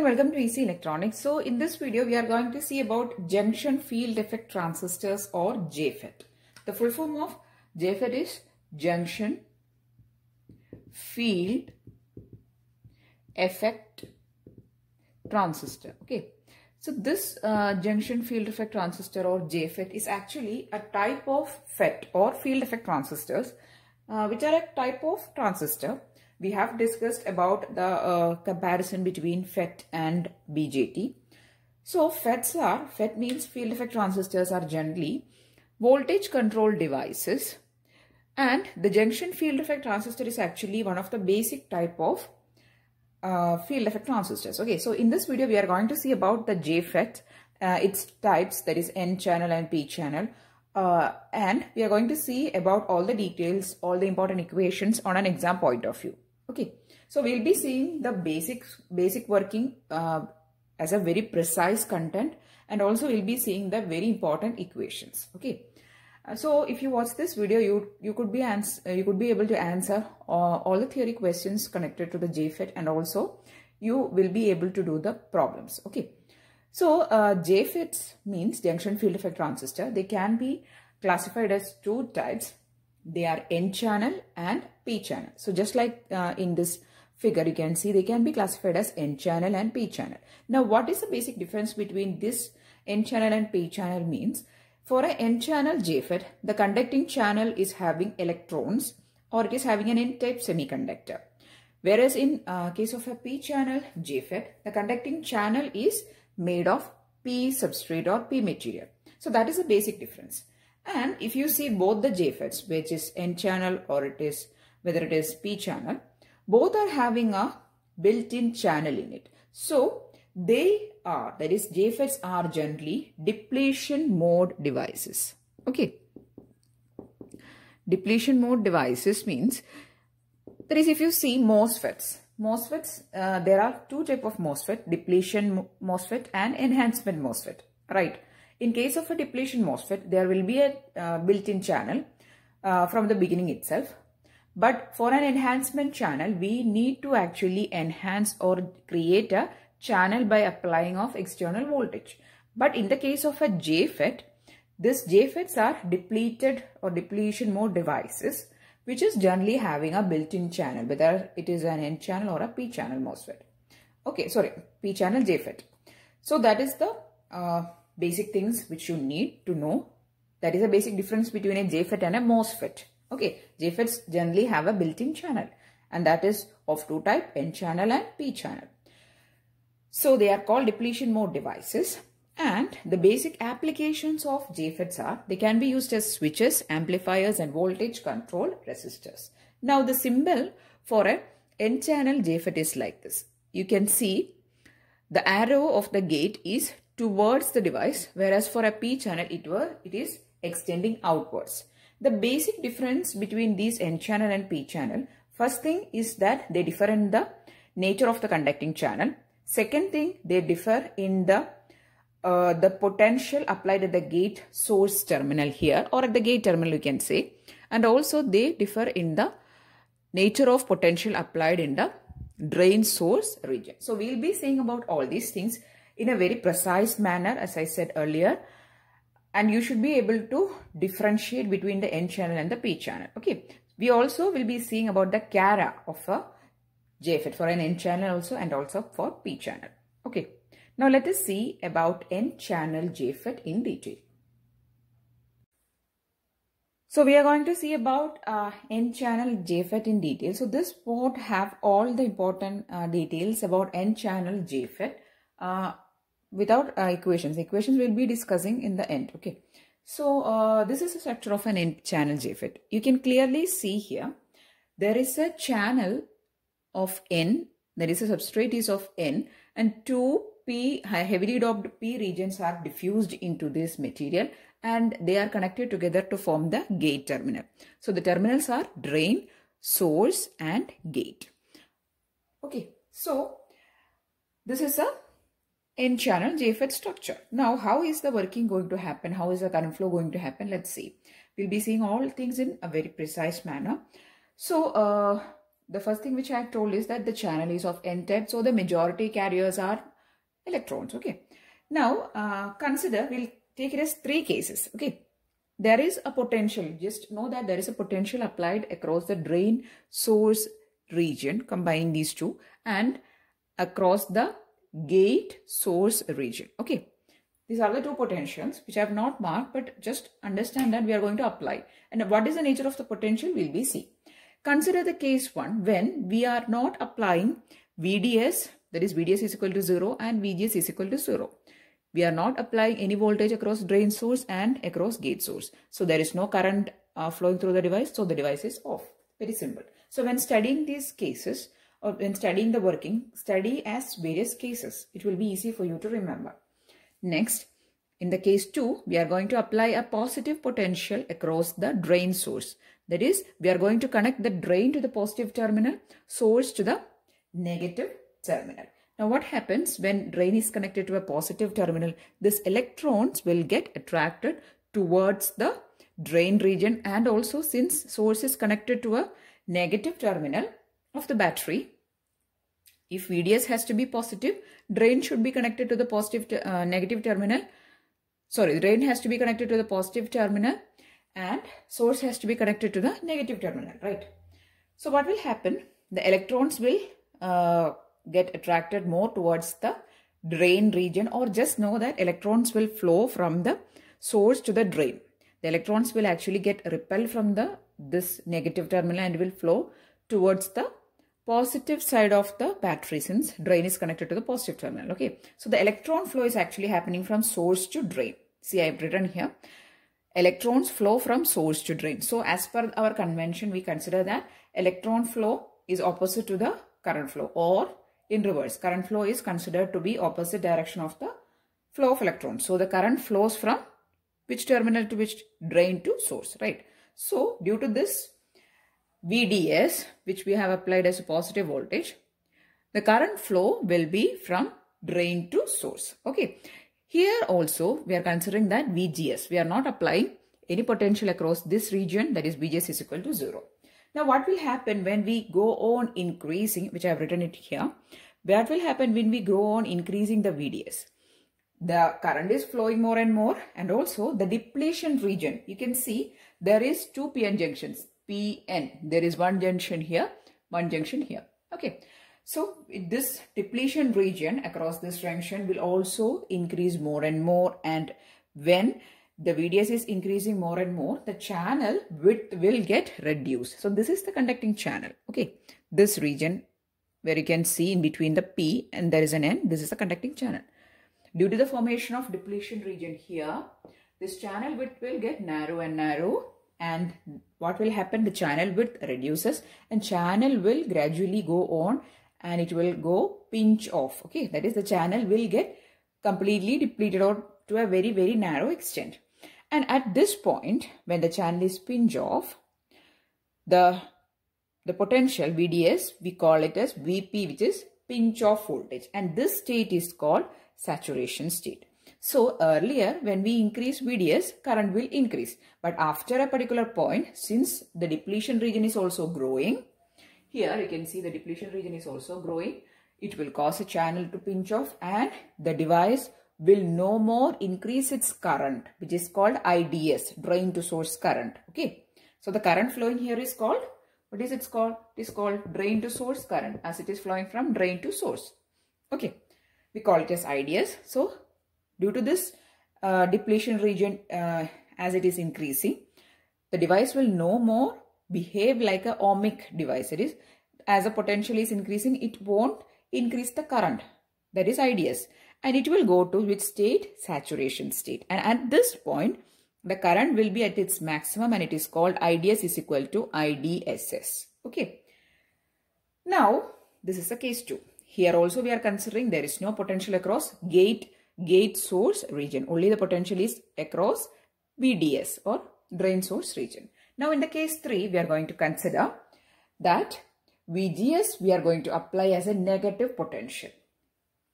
and welcome to EC Electronics. So in this video we are going to see about junction field effect transistors or JFET. The full form of JFET is junction field effect transistor. Okay. So this junction field effect transistor or JFET is actually a type of FET or field effect transistors which are a type of transistor. We have discussed about the comparison between FET and BJT. So FET means field effect transistors are generally voltage control devices, and the junction field effect transistor is actually one of the basic type of field effect transistors. Okay, so in this video we are going to see about the JFET, its types, that is N channel and P channel, and we are going to see about all the details, all the important equations on an exam point of view. Okay, so we'll be seeing the basic working as a very precise content, and also we'll be seeing the very important equations. Okay, so if you watch this video, you could be able to answer all the theory questions connected to the JFET, and also you will be able to do the problems. Okay, so JFETs means junction field effect transistor. They can be classified as two types. They are N channel and P channel. So just like in this figure, you can see they can be classified as N channel and P channel. Now, what is the basic difference between this N channel and P channel means? For an N channel JFET, the conducting channel is having electrons, or it is having an N-type semiconductor. Whereas in case of a P channel JFET, the conducting channel is made of P substrate or P material. So that is the basic difference. And if you see both the JFETs, which is N channel or whether it is P channel, both are having a built-in channel in it. So that is JFETs are generally depletion mode devices. Okay. Depletion mode devices means, that is, if you see MOSFETs, there are two types of MOSFET, depletion MOSFET and enhancement MOSFET, right? In case of a depletion MOSFET, there will be a built-in channel from the beginning itself. But for an enhancement channel, we need to actually enhance or create a channel by applying of external voltage. But in the case of a JFET, these JFETs are depleted or depletion mode devices, which is generally having a built-in channel, whether it is an N channel or a P channel MOSFET. Okay, sorry, P channel JFET. So that is the basic things which you need to know. That is a basic difference between a JFET and a MOSFET. Okay, JFETs generally have a built-in channel, and that is of two types, N channel and P channel. So they are called depletion mode devices, and the basic applications of JFETs are, they can be used as switches, amplifiers and voltage control resistors. Now the symbol for a N channel JFET is like this. You can see the arrow of the gate is towards the device, whereas for a P channel it is extending outwards. The basic difference between these N channel and P channel, first thing is that they differ in the nature of the conducting channel. Second thing, they differ in the potential applied at the gate source terminal here, or at the gate terminal you can say, and also they differ in the nature of potential applied in the drain source region. So we will be seeing about all these things in a very precise manner, as I said earlier, and you should be able to differentiate between the N channel and the P channel. Okay, we also will be seeing about the Chara of a JFET for an N channel also, and also for P channel. Okay, now let us see about N channel JFET in detail. So we are going to see about N channel JFET in detail. So this board have all the important details about N channel JFET. Without equations. Equations we'll be discussing in the end. Okay. So this is the structure of an N channel JFET. You can clearly see here, there is a channel of N, that is a substrate is of N, and two P heavily doped P regions are diffused into this material, and they are connected together to form the gate terminal. So the terminals are drain, source and gate. Okay. So this is a N channel JFET structure. Now, how is the working going to happen? How is the current flow going to happen? Let's see. We'll be seeing all things in a very precise manner. So, the first thing which I have told is that the channel is of N type. So, the majority carriers are electrons. Okay. Now, consider, we'll take it as 3 cases. Okay. There is a potential. Just know that there is a potential applied across the drain source region, combining these two, and across the gate source region. Okay. These are the 2 potentials which I have not marked, but just understand that we are going to apply. And what is the nature of the potential will be see. Consider the case 1 when we are not applying VDS, that is VDS is equal to 0 and VGS is equal to 0. We are not applying any voltage across drain source and across gate source. So there is no current flowing through the device. So the device is off. Very simple. So when studying these cases or when studying the working, study as various cases. It will be easy for you to remember. Next, in the case 2, we are going to apply a positive potential across the drain source. That is, we are going to connect the drain to the positive terminal, source to the negative terminal. Now, what happens when drain is connected to a positive terminal? These electrons will get attracted towards the drain region, and also since source is connected to a negative terminal of the battery, if VDS has to be positive, drain should be connected to the positive negative terminal. Sorry, drain has to be connected to the positive terminal and source has to be connected to the negative terminal, right? So what will happen? The electrons will get attracted more towards the drain region, or just know that electrons will flow from the source to the drain. The electrons will actually get repelled from this negative terminal and will flow towards the positive side of the battery, since drain is connected to the positive terminal. Okay, so the electron flow is actually happening from source to drain. See, I have written here, electrons flow from source to drain. So as per our convention, we consider that electron flow is opposite to the current flow, or in reverse, current flow is considered to be opposite direction of the flow of electrons. So the current flows from which terminal to which? Drain to source, right? So due to this VDS, which we have applied as a positive voltage, the current flow will be from drain to source. Okay. Here also we are considering that VGS. We are not applying any potential across this region, that is VGS is equal to 0. Now what will happen when we go on increasing, which I have written it here, what will happen when we go on increasing the VDS? The current is flowing more and more, and also the depletion region. You can see there is 2 PN junctions. PN. There is one junction here, one junction here. Okay. So this depletion region across this junction will also increase more and more, and when the VDS is increasing more and more, the channel width will get reduced. So this is the conducting channel. Okay. This region where you can see in between the P and there is an N, this is the conducting channel. Due to the formation of depletion region here, this channel width will get narrow and narrow. And what will happen? The channel width reduces and channel will gradually go on and it will go pinch off. Okay, that is, the channel will get completely depleted or to a very, very narrow extent. And at this point, when the channel is pinch off, the potential VDS, we call it as VP, which is pinch off voltage. And this state is called saturation state. So earlier when we increase VDS, current will increase. But after a particular point, since the depletion region is also growing, here you can see the depletion region is also growing, it will cause a channel to pinch off and the device will no more increase its current, which is called IDS, drain to source current. Okay. So the current flowing here is called, what is it called? It is called drain to source current, as it is flowing from drain to source. Okay. We call it as IDS. So due to this depletion region, as it is increasing, the device will no more behave like a ohmic device. It is, as the potential is increasing, it won't increase the current, that is IDS, and it will go to which state? Saturation state. And at this point, the current will be at its maximum and it is called IDS is equal to IDSS. Okay. Now, this is the case 2. Here also we are considering there is no potential across gate source region. Only the potential is across VDS or drain source region. Now in the case 3, we are going to consider that VGS we are going to apply as a negative potential.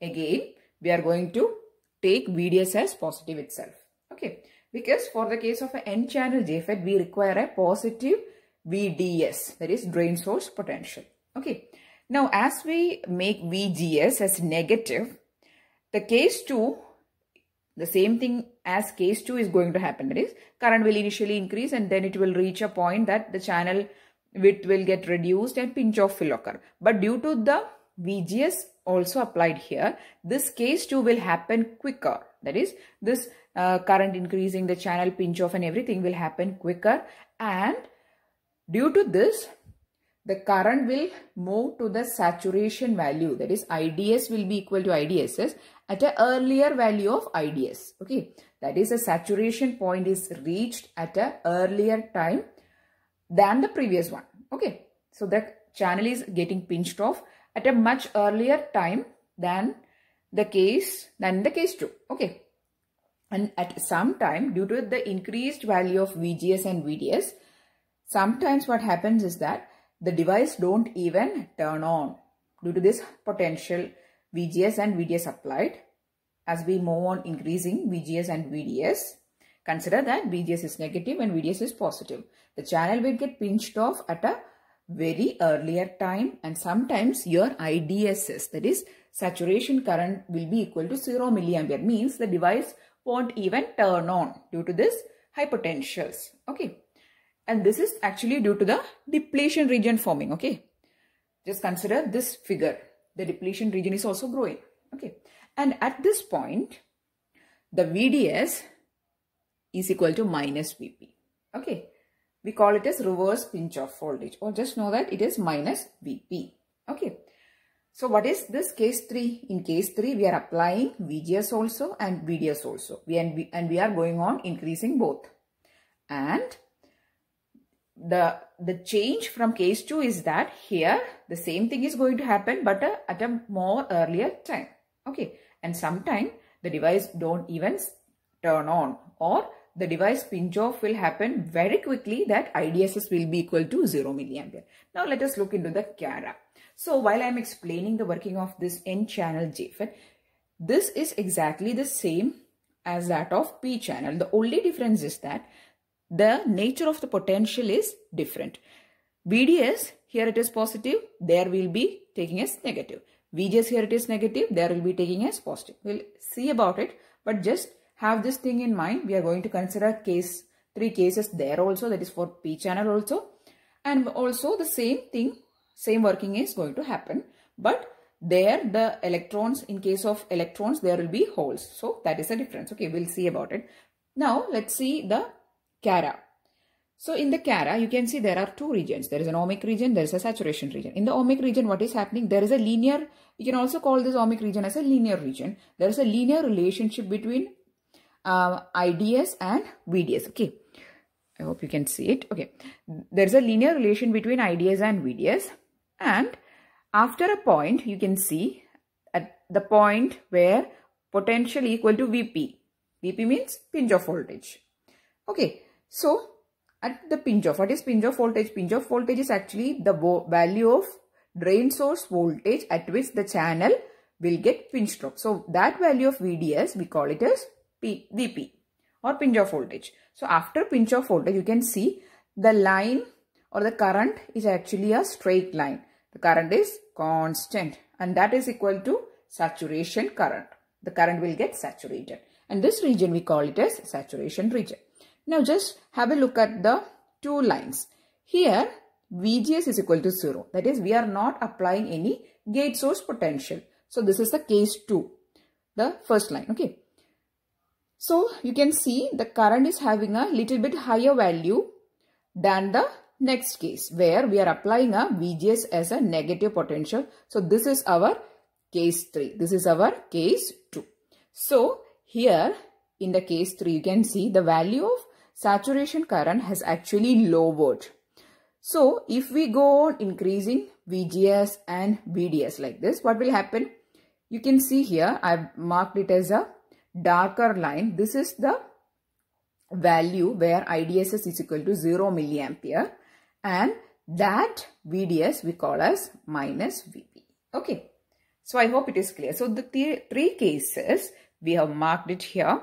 Again, we are going to take VDS as positive itself. Okay. Because for the case of an N-channel JFET, we require a positive VDS, that is drain source potential. Okay. Now, as we make VGS as negative, The case 2, the same thing as case 2 is going to happen. That is, current will initially increase and then it will reach a point that the channel width will get reduced and pinch off will occur. But due to the VGS also applied here, this case 2 will happen quicker. That is, this current increasing, the channel pinch off and everything will happen quicker, and due to this, the current will move to the saturation value. That is, IDS will be equal to IDSS at an earlier value of IDS. Okay, that is, the saturation point is reached at an earlier time than the previous one. Okay, so the channel is getting pinched off at a much earlier time than the case 2. Okay, and at some time, due to the increased value of VGS and VDS, sometimes what happens is that the device don't even turn on due to this potential VGS and VDS applied. As we move on increasing VGS and VDS, consider that VGS is negative and VDS is positive. The channel will get pinched off at a very earlier time, and sometimes your IDSS, that is, saturation current, will be equal to 0 milliampere. Means the device won't even turn on due to this high potentials. Okay. And this is actually due to the depletion region forming. Okay. Just consider this figure. The depletion region is also growing. Okay. And at this point, the VDS is equal to minus VP. Okay. We call it as reverse pinch off voltage, or just know that it is minus VP. Okay. So what is this case 3? In case 3, we are applying VGS also and VDS also. We are going on increasing both. And the change from case 2 is that here the same thing is going to happen, but at a more earlier time. Okay. And sometime the device don't even turn on, or the device pinch off will happen very quickly, that IDSS will be equal to 0 milliampere. Now let us look into the Chara. So while I am explaining the working of this N-channel JFET, this is exactly the same as that of P-channel. The only difference is that the nature of the potential is different. VDS, here it is positive, there will be taking as negative. VGS, here it is negative, there will be taking as positive. We'll see about it, but just have this thing in mind. We are going to consider 3 cases there also, that is for P-channel also. And also the same thing, same working is going to happen. But there the electrons, in case of electrons, there will be holes. So that is the difference. Okay, we'll see about it. Now let's see the Chara. So in the Chara, you can see there are 2 regions. There is an ohmic region, there is a saturation region. In the ohmic region, what is happening? There is a linear, you can also call this ohmic region as a linear region. There is a linear relationship between IDS and VDS. Okay, I hope you can see it. Okay, there is a linear relation between IDS and VDS, and after a point, you can see at the point where potential equal to VP. VP means pinch off voltage. Okay, so at the pinch off, what is pinch off voltage? Pinch off voltage is actually the value of drain source voltage at which the channel will get pinched off. So that value of VDS, we call it as VP or pinch off voltage. So after pinch off voltage, you can see the line or the current is actually a straight line. The current is constant, and that is equal to saturation current. The current will get saturated, and this region we call it as saturation region. Now just have a look at the 2 lines. Here VGS is equal to 0. That is, we are not applying any gate source potential. So this is the case 2, the first line. Okay. So you can see the current is having a little bit higher value than the next case, where we are applying a VGS as a negative potential. So this is our case 3. This is our case 2. So here in the case 3, you can see the value of saturation current has actually lowered. So if we go on increasing VGS and VDS like this, what will happen? You can see here, I've marked it as a darker line. This is the value where IDSS is equal to 0 milliampere, and that VDS we call as minus VP. Okay. So I hope it is clear. So the 3 cases, we have marked it here.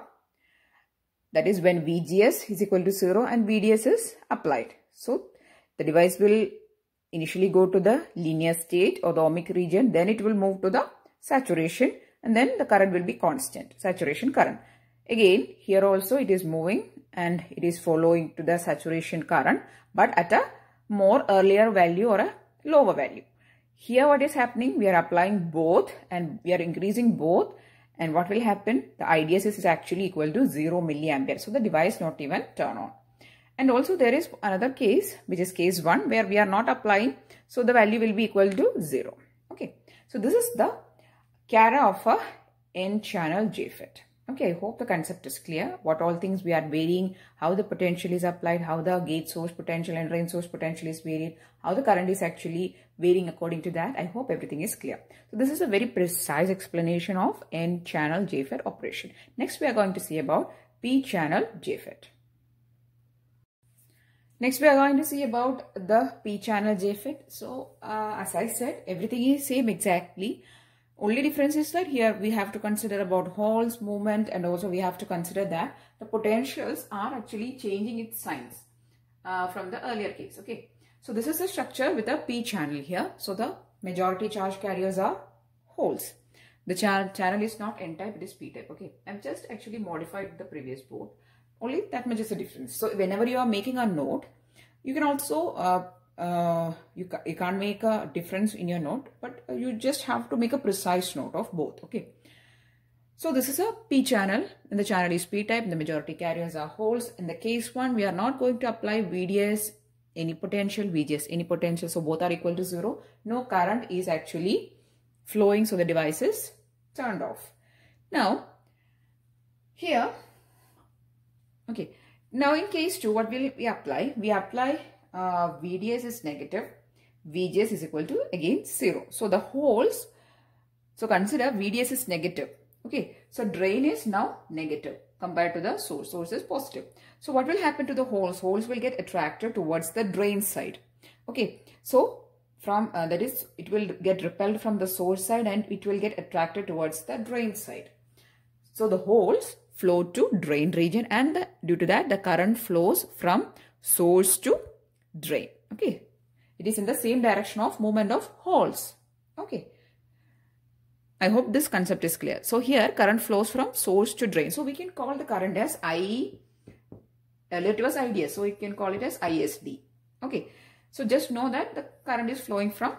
That is when VGS is equal to 0 and VDS is applied. So the device will initially go to the linear state or the ohmic region. Then it will move to the saturation and then the current will be constant, saturation current. Again, here also it is moving and it is following to the saturation current, but at a more earlier value or a lower value. Here what is happening, we are applying both and we are increasing both, and what will happen, the IDSS is actually equal to 0 milliampere. So the device not even turn on. And also there is another case, which is case 1, where we are not applying, so the value will be equal to 0. Okay, so this is the Chara of a N-channel JFET. Okay, I hope the concept is clear. What all things we are varying, how the potential is applied, how the gate source potential and drain source potential is varied, how the current is actually varying according to that. I hope everything is clear. So this is a very precise explanation of N-channel JFET operation. Next we are going to see about P-channel JFET. Next we are going to see about the P-channel JFET. So as I said, everything is same exactly. Only difference is that here we have to consider about holes, movement, and also we have to consider that the potentials are actually changing its signs from the earlier case. Okay, so this is a structure with a P channel here. So the majority charge carriers are holes. The channel is not N type, it is P type. Okay, I've just actually modified the previous board. Only that much is the difference. So whenever you are making a note, you can also you can't make a difference in your note, but you just have to make a precise note of both. Okay, so this is a P channel and the channel is P type. The majority carriers are holes. In the case 1, we are not going to apply VDS, any potential, VGS, any potential, so both are equal to 0. No current is actually flowing, so the device is turned off. Now here, okay, now in case 2, what will we apply? We apply VDS is negative, VGS is equal to again 0. So the holes, so consider VDS is negative. Okay, so drain is now negative compared to the source. Source is positive. So what will happen to the holes? Holes will get attracted towards the drain side. Okay, so from that is, it will get repelled from the source side and it will get attracted towards the drain side. So the holes flow to drain region, and due to that the current flows from source to drain. Okay, it is in the same direction of movement of holes. Okay, I hope this concept is clear. So here current flows from source to drain. So we can call the current as IE. Earlier it was IDS, so we can call it as ISD. Okay, so just know that the current is flowing from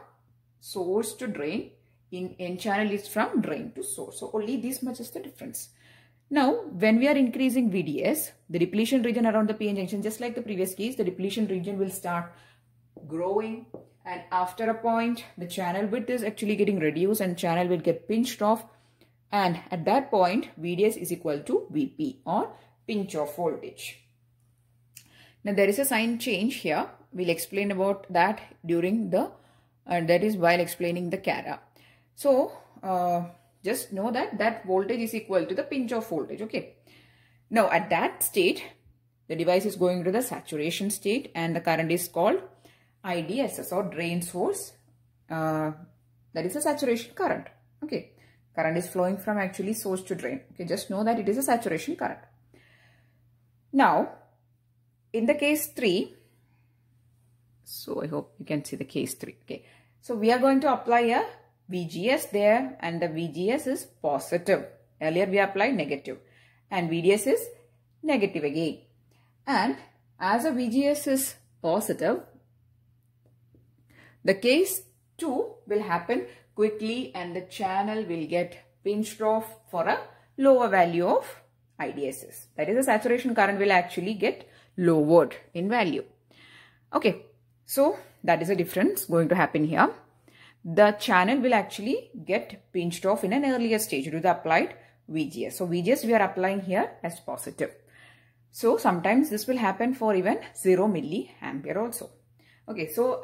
source to drain. In N channel is from drain to source. So only this much is the difference. Now, when we are increasing VDS, the depletion region around the PN junction, just like the previous case, the depletion region will start growing, and after a point, the channel width is actually getting reduced and channel will get pinched off, and at that point, VDS is equal to VP or pinch off voltage. Now, there is a sign change here. We'll explain about that during the, that is while explaining the Chara. So, just know that that voltage is equal to the pinch off voltage. Okay. Now at that state, the device is going to the saturation state and the current is called IDSS or drain source. That is a saturation current. Okay. Current is flowing from actually source to drain. Okay. Just know that it is a saturation current. Now, in the case 3, so I hope you can see the case 3. Okay. So we are going to apply a VGS there, and the VGS is positive. Earlier we applied negative and VDS is negative again. And as a VGS is positive, the case 2 will happen quickly and the channel will get pinched off for a lower value of IDSS. That is, the saturation current will actually get lowered in value. Okay, so that is a difference going to happen here. The channel will actually get pinched off in an earlier stage due to the applied VGS. So VGS we are applying here as positive. So sometimes this will happen for even 0 milliampere also. Okay, so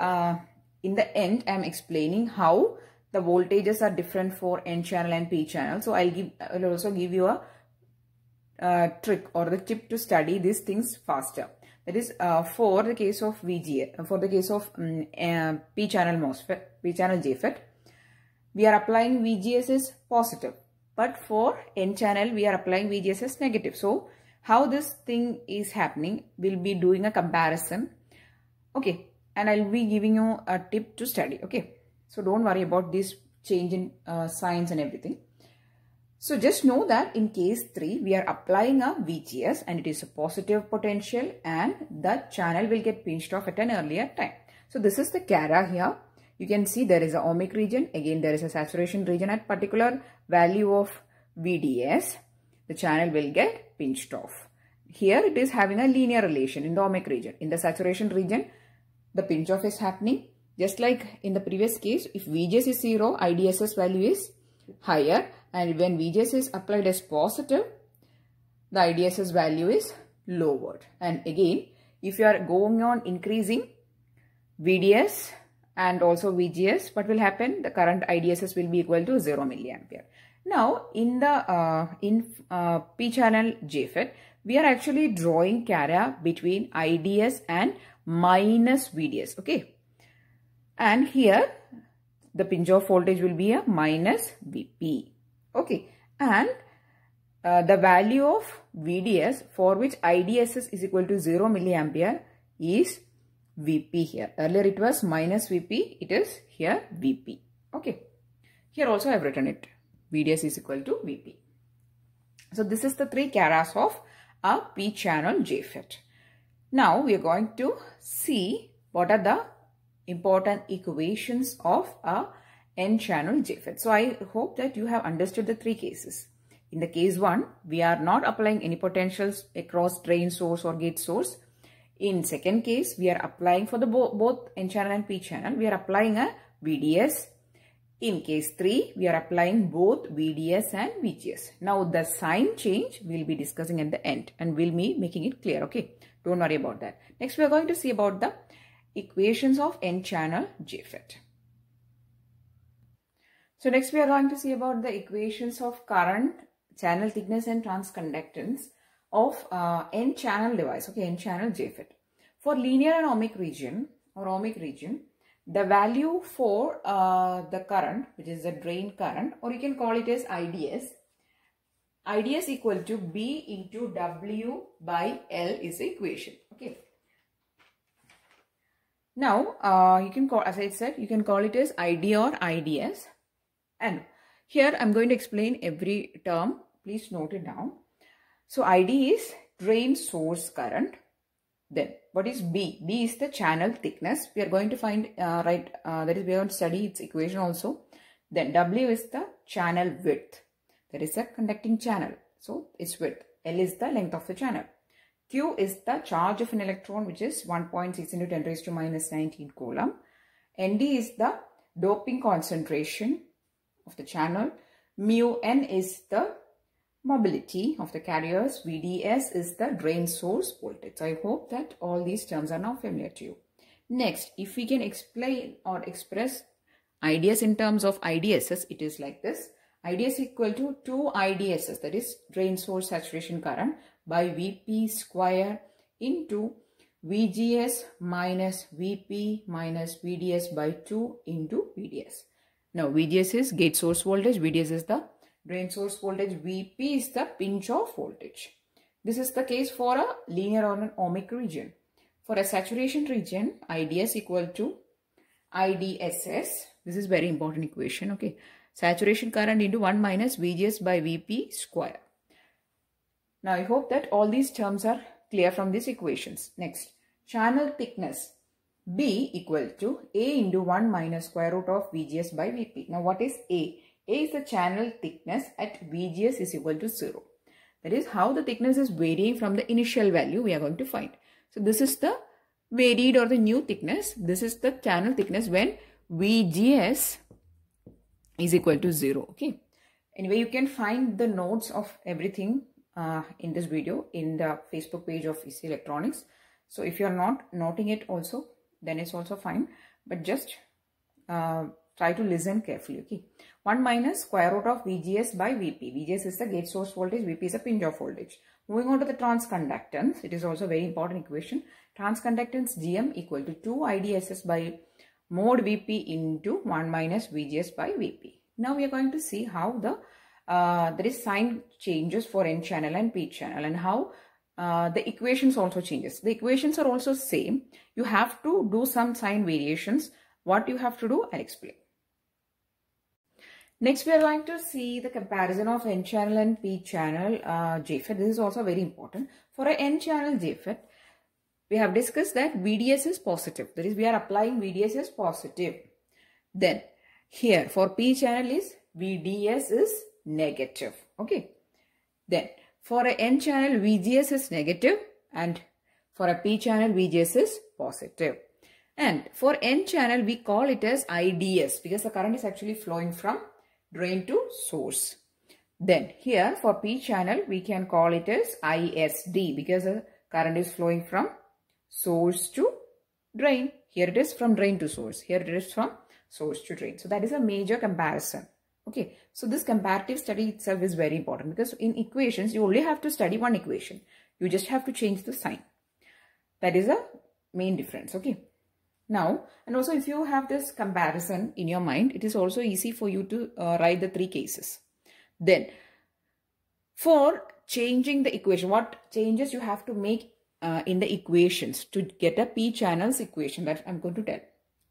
in the end I am explaining how the voltages are different for N channel and P channel. So I'll also give you a trick or the tip to study these things faster. That is for the case of VGA, for the case of P channel MOSFET, P channel JFET, we are applying VGS as positive, but for N channel we are applying VGS as negative. So how this thing is happening, we'll be doing a comparison. Okay, and I'll be giving you a tip to study. Okay, so don't worry about this change in signs and everything. So just know that in case 3, we are applying a VGS and it is a positive potential and the channel will get pinched off at an earlier time. So this is the Chara here. You can see there is a ohmic region. Again, there is a saturation region at particular value of VDS. The channel will get pinched off. Here it is having a linear relation in the ohmic region. In the saturation region, the pinch off is happening. Just like in the previous case, if VGS is 0, IDSS value is higher. And when VGS is applied as positive, the IDSS value is lowered. And again, if you are going on increasing VDS and also VGS, what will happen? The current IDSS will be equal to 0 milliampere. Now, in the P-channel JFET, we are actually drawing Chara between IDS and minus VDS. Okay. And here, the pinch-off voltage will be a minus VP. Okay. And the value of VDS for which IDSS is equal to 0 milliampere is VP here. Earlier it was minus VP. It is here VP. Okay. Here also I have written it. VDS is equal to VP. So this is the 3 Charas of a P-channel JFET. Now we are going to see what are the important equations of a N-channel JFET. So I hope that you have understood the 3 cases. In the case 1, we are not applying any potentials across drain source or gate source. In second case, we are applying for the both N-channel and P-channel. We are applying a VDS. In case 3, we are applying both VDS and VGS. Now, the sign change we'll be discussing at the end and we'll be making it clear. Okay, don't worry about that. Next, we are going to see about the equations of N-channel JFET. So, next we are going to see about the equations of current, channel thickness and transconductance of N-channel device. Okay, N-channel JFET. For linear and ohmic region or ohmic region, the value for the current, which is the drain current, or you can call it as IDS. IDS equal to B into W by L is the equation. Okay. Now, you can call, as I said, you can call it as ID or IDS. And here I am going to explain every term. Please note it down. So, ID is drain source current. Then, what is B? B is the channel thickness. We are going to find, that is, we are going to study its equation also. Then, W is the channel width. That is the conducting channel. So, its width. L is the length of the channel. Q is the charge of an electron, which is 1.6 into 10 raised to minus 19 coulomb. Nd is the doping concentration of the channel. Mu N is the mobility of the carriers. VDS is the drain source voltage. So I hope that all these terms are now familiar to you. Next, if we can explain or express IDS in terms of IDSS, it is like this. IDS equal to 2 IDSS, that is drain source saturation current, by VP square into VGS minus VP minus VDS by 2 into VDS. Now VGS is gate source voltage, VDS is the drain source voltage, VP is the pinch off voltage. This is the case for a linear or an ohmic region. For a saturation region, IDS equal to IDSS. This is very important equation. Okay. Saturation current into 1 minus VGS by VP square. Now I hope that all these terms are clear from these equations. Next, channel thickness. B equal to A into 1 minus square root of VGS by VP. Now what is A? A is the channel thickness at VGS is equal to 0. That is how the thickness is varying from the initial value we are going to find. So this is the varied or the new thickness. This is the channel thickness when VGS is equal to 0. Okay. Anyway, you can find the notes of everything in this video in the Facebook page of EC Electronics. So if you are not noting it also, then it's also fine. But just try to listen carefully. Okay. 1 minus square root of VGS by VP. VGS is the gate source voltage. VP is the pinch off voltage. Moving on to the transconductance. It is also a very important equation. Transconductance GM equal to 2 IDSS by mod VP into 1 minus VGS by VP. Now we are going to see how the there is sign changes for N channel and P channel and how the equations also changes. The equations are also same. You have to do some sign variations. What you have to do, I'll explain. Next, we are going to see the comparison of N-channel and P-channel JFET. This is also very important. For an N-channel JFET, we have discussed that VDS is positive. That is, we are applying VDS as positive. Then, here for P-channel is VDS is negative. Okay. Then, for an N-channel, VGS is negative, and for a P-channel, VGS is positive. And for N-channel, we call it as IDS because the current is actually flowing from drain to source. Then here for P-channel, we can call it as ISD because the current is flowing from source to drain. Here it is from drain to source. Here it is from source to drain. So that is a major comparison. Okay. So this comparative study itself is very important because in equations, you only have to study one equation. You just have to change the sign. That is a main difference. Okay. Now, and also if you have this comparison in your mind, it is also easy for you to write the three cases. Then, for changing the equation, what changes you have to make in the equations to get a P-channels equation that I'm going to tell.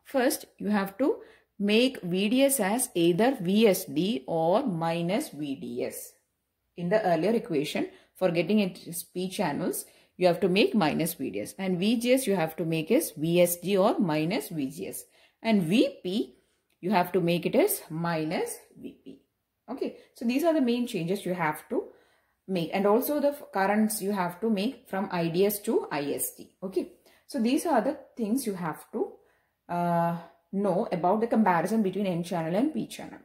First, you have to make VDS as either VSD or minus VDS. In the earlier equation, for getting it as P-channels, you have to make minus VDS, and VGS you have to make as VSG or minus VGS, and VP you have to make it as minus VP. Okay, so these are the main changes you have to make, and also the currents you have to make from IDS to ISD. Okay, so these are the things you have to know about the comparison between N-channel and P-channel.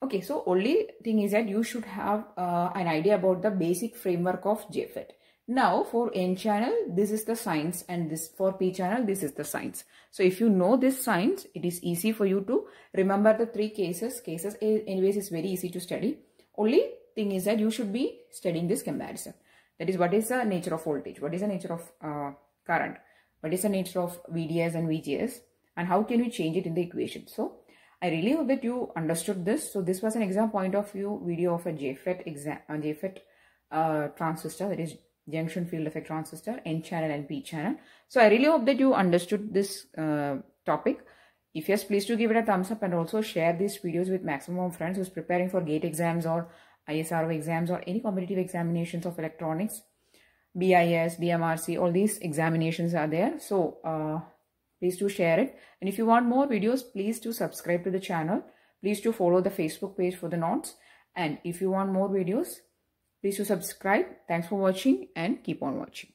Okay, so only thing is that you should have an idea about the basic framework of JFET. Now for N-channel, this is the signs, and this for P-channel, this is the signs. So if you know this signs, it is easy for you to remember the three cases. Cases anyways is very easy to study. Only thing is that you should be studying this comparison. That is, what is the nature of voltage? What is the nature of current? What is the nature of VDS and VGS? And how can we change it in the equation? So I really hope that you understood this. So this was an exam point of view video of a JFET exam, JFET transistor, that is junction field effect transistor, N-channel and P-channel. So I really hope that you understood this topic. If yes, please do give it a thumbs up and also share these videos with maximum friends who's preparing for GATE exams or ISRO exams or any competitive examinations of electronics, BIS, BMRC, all these examinations are there. So please do share it. And if you want more videos, please do subscribe to the channel. Please do follow the Facebook page for the notes. And if you want more videos, please do subscribe. Thanks for watching and keep on watching.